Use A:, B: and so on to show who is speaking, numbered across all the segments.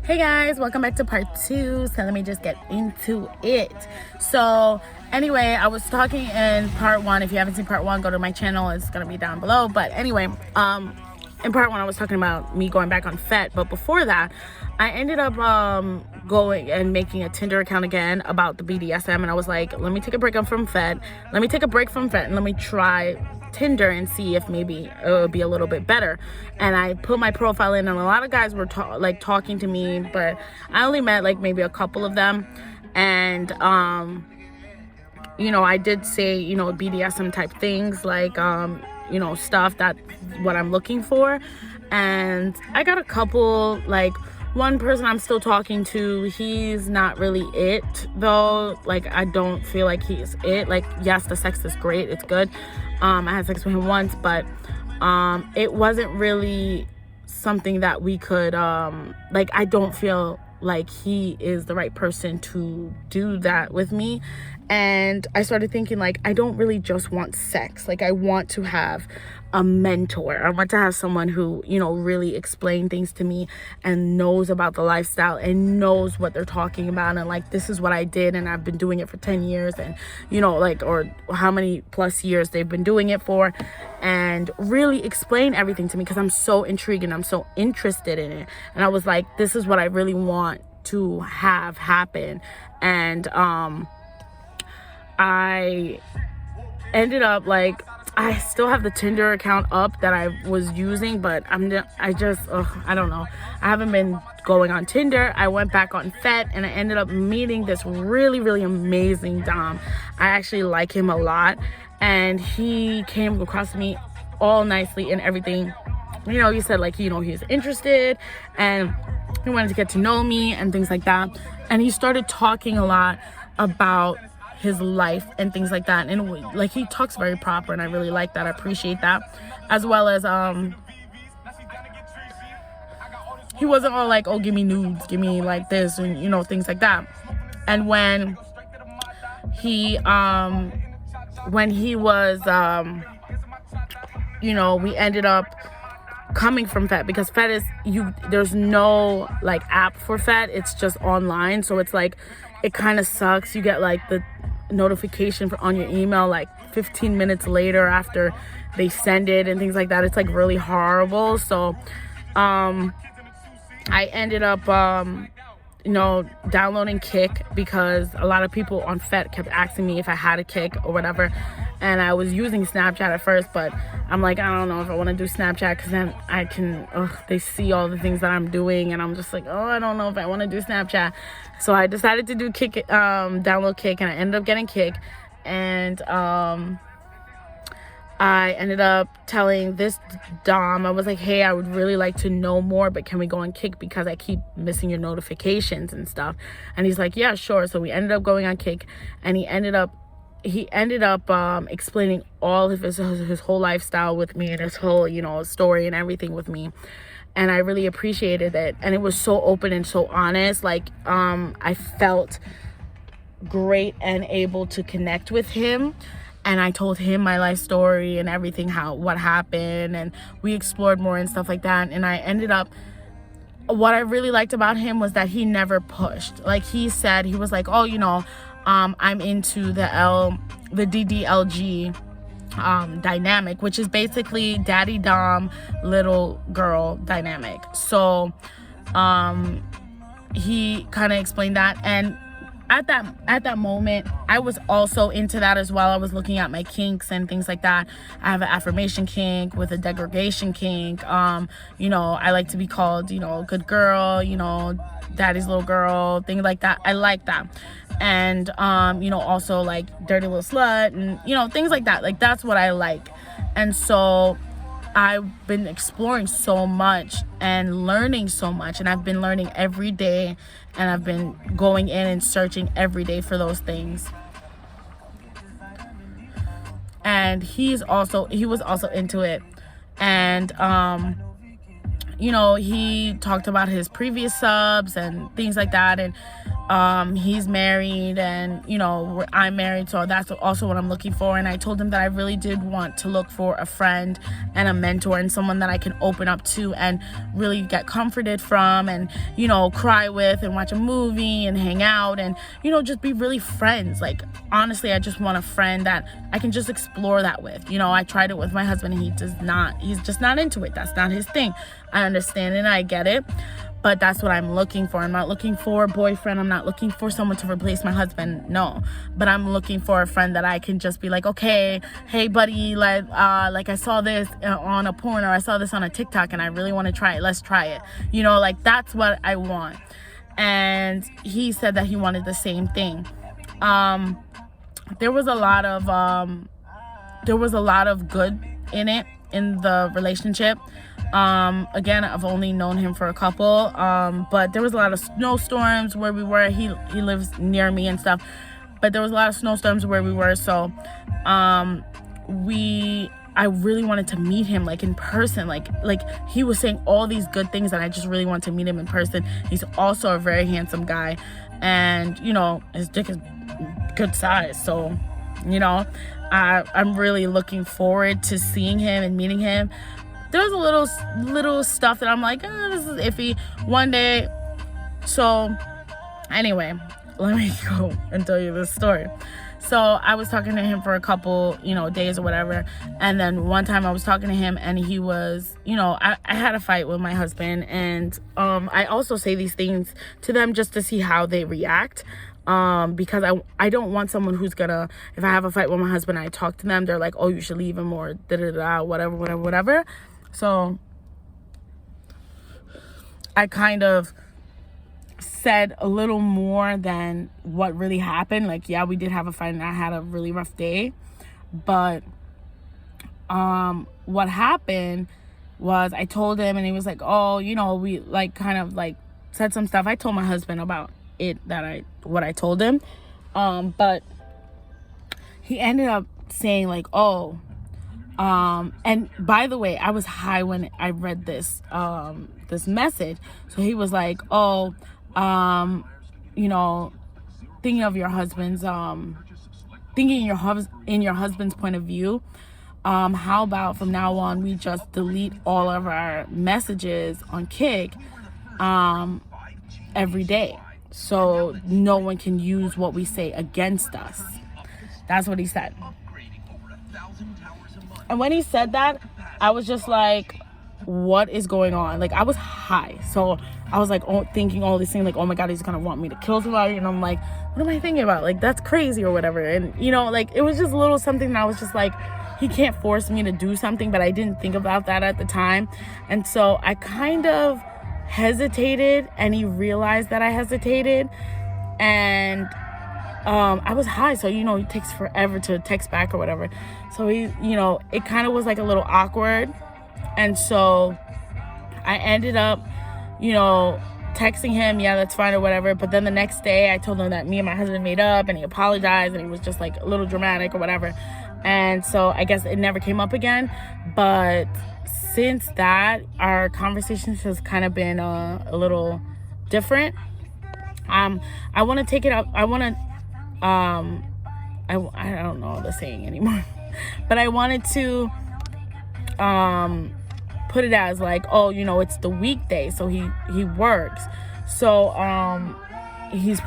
A: Hey guys, welcome back to part 2. So let me just get into it. So anyway, I was talking in part 1. If you haven't seen part 1, go to my channel. It's gonna be down below. But anyway, in part 1 I was talking about me going back on FET. But before that, I ended up going and making a Tinder account again about the BDSM, and I was like, let me take a break from FET. Let me take a break from FET and let me try Tinder and see if maybe it would be a little bit better. And I put my profile in, and a lot of guys were talking to me, but I only met like maybe a couple of them. And I did say, BDSM type things, like stuff that what I'm looking for. And I got a couple, like one person I'm still talking to. He's not really it though. Like, I don't feel like he's it. Like, yes, the sex is great, it's good. I had sex with him once, but it wasn't really something that we could I don't feel like he is the right person to do that with me. And I started thinking, like, I don't really just want sex. Like, I want to have a mentor. I want to have someone who, really explain things to me and knows about the lifestyle and knows what they're talking about. And like, this is what I did, and I've been doing it for 10 years and, or how many plus years they've been doing it for, and really explain everything to me, because I'm so intrigued and I'm so interested in it. And I was like, this is what I really want to have happen. And I ended up, like, I still have the Tinder account up that I was using, but I don't know. I haven't been going on Tinder. I went back on FET, and I ended up meeting this really, really amazing Dom. I actually like him a lot, and he came across to me all nicely and everything. He said, like, he's interested and he wanted to get to know me and things like that. And he started talking a lot about his life and things like that, and like, he talks very proper, and I really like that. I appreciate that. As well as he wasn't all like, oh, give me nudes, give me like this, and things like that. And when he was we ended up coming from FET, because FET is there's no like app for FET. It's just online, so it's like, it kind of sucks. You get like the notification on your email like 15 minutes later after they send it and things like that. It's like really horrible. So I ended up downloading Kick, because a lot of people on FET kept asking me if I had a Kick or whatever. And I was using Snapchat at first, but I'm like, I don't know if I want to do Snapchat, because then I can, they see all the things that I'm doing, and I'm just like, I don't know if I want to do Snapchat. So I decided to do Kick, download Kick, and I ended up getting Kick. And I ended up telling this Dom, I was like, hey, I would really like to know more, but can we go on Kick, because I keep missing your notifications and stuff. And he's like, yeah, sure. So we ended up going on Kick, and he ended up explaining all of his whole lifestyle with me, and his whole story and everything with me. And I really appreciated it, and it was so open and so honest. Like, I felt great and able to connect with him. And I told him my life story and everything, what happened, and we explored more and stuff like that. And I ended up, what I really liked about him was that he never pushed. Like, he said, he was like, oh, I'm into the DDLG dynamic, which is basically daddy dom, little girl dynamic. So he kind of explained that, and at that moment, I was also into that as well. I was looking at my kinks and things like that. I have an affirmation kink with a degradation kink. I like to be called, good girl, daddy's little girl, things like that. I like that. And, also like dirty little slut and, things like that. Like, that's what I like. And so I've been exploring so much and learning so much, and I've been learning every day, and I've been going in and searching every day for those things. And he was also into it. And he talked about his previous subs and things like that. And He's married, and I'm married, so that's also what I'm looking for. And I told him that I really did want to look for a friend and a mentor and someone that I can open up to and really get comforted from, and cry with, and watch a movie and hang out, and just be really friends. Like, honestly, I just want a friend that I can just explore that with. I tried it with my husband, and he's just not into it. That's not his thing. I understand and I get it, but that's what I'm looking for. I'm not looking for a boyfriend. I'm not looking for someone to replace my husband. No, but I'm looking for a friend that I can just be like, okay, hey buddy, like I saw this on a porn, or I saw this on a TikTok and I really want to try it. Let's try it. Like, that's what I want. And he said that he wanted the same thing. There was a lot of good in it, in the relationship. Again, I've only known him for a couple, but there was a lot of snowstorms where we were. He lives near me and stuff, but there was a lot of snowstorms where we were. So I really wanted to meet him, like, in person. Like he was saying all these good things, and I just really wanted to meet him in person. He's also a very handsome guy, and his dick is good size. So I'm really looking forward to seeing him and meeting him. There's a little stuff that I'm like, this is iffy one day. So anyway, let me go and tell you this story. So I was talking to him for a couple, days or whatever. And then one time I was talking to him, and he was, I had a fight with my husband. And I also say these things to them just to see how they react. Because I don't want someone who's gonna, if I have a fight with my husband, I talk to them, they're like, oh, you should leave him, or whatever. So I kind of said a little more than what really happened. Like, yeah, we did have a fight and I had a really rough day, but what happened was I told him, and he was like, oh, we like kind of like said some stuff. I told my husband about it, what I told him, but he ended up saying like, oh, and by the way, I was high when I read this message. So he was like, oh, thinking of your husband's, thinking in your husband's point of view, how about from now on we just delete all of our messages on Kik every day, so no one can use what we say against us. That's what he said. And when he said that, I was just like, what is going on? Like, I was high. So I was like, thinking all these things, like, oh my God, he's going to want me to kill somebody. And I'm like, what am I thinking about? Like, that's crazy or whatever. And, like, it was just a little something that I was just like, he can't force me to do something, but I didn't think about that at the time. And so I kind of hesitated, and he realized that I hesitated. And I was high, so it takes forever to text back or whatever. So he, it kind of was like a little awkward. And so I ended up, texting him, yeah, that's fine or whatever. But then the next day I told him that me and my husband made up, and he apologized, and he was just like a little dramatic or whatever. And so I guess it never came up again. But since that, our conversations has kind of been a little different. I want to take it up. I want to, I don't know the saying anymore, but I wanted to, put it as like, oh, it's the weekday, so he works. So, he's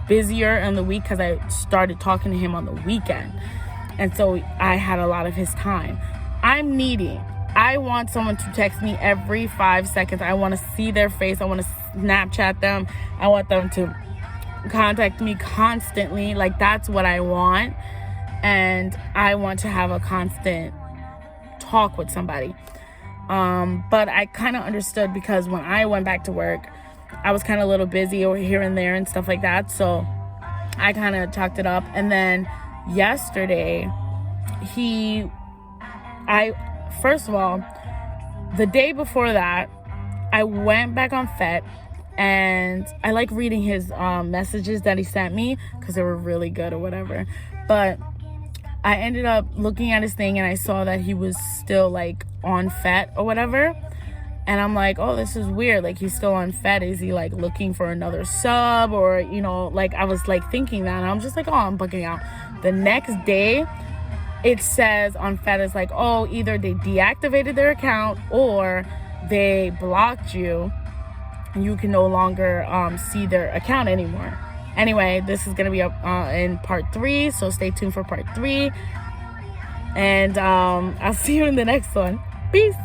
A: busier in the week, because I started talking to him on the weekend. And so I had a lot of his time. I'm needy. I want someone to text me every 5 seconds. I want to see their face. I want to Snapchat them. I want them to contact me constantly. Like, that's what I want. And I want to have a constant talk with somebody. But I kind of understood, because when I went back to work, I was kind of a little busy over here and there and stuff like that. So I kind of chalked it up. And then yesterday, first of all, the day before that, I went back on FET, and I like reading his messages that he sent me, because they were really good or whatever. But I ended up looking at his thing, and I saw that he was still like on FET or whatever. And I'm like, oh, this is weird. Like, he's still on Fed. Is he like looking for another sub? Or, you know, like I was like thinking that, and I'm just like, oh, I'm bugging out. The next day, it says on Fed, it's like, oh, either they deactivated their account or they blocked you. You can no longer see their account anymore. Anyway, this is going to be up in part 3, so stay tuned for part 3. And I'll see you in the next one. Peace.